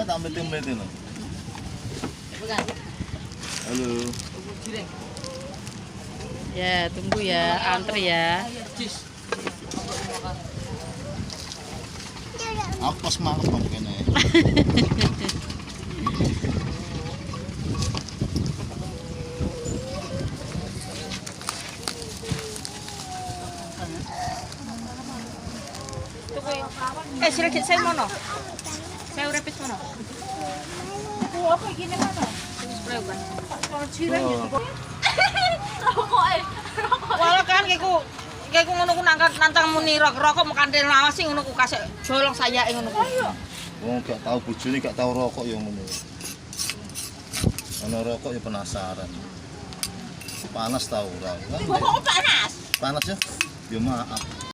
Ah, tak meeting loh. Halo. Ya, tunggu ya, antri ya. Aku pas malam mungkin ya. Sila saya mono. Saya repit mono. Apa gini mana? Kan. Kalau cireng gitu. Walau kan kayak ngono ku nantang muni rokok makan den lawas sing ngono ku kasih bolong saya ngono ku. Wong gak tahu bojone gak tahu rokok ya ngono. Ana rokok ya penasaran. Panas tahu ora. Kok panas? Panas ya? Ya maaf.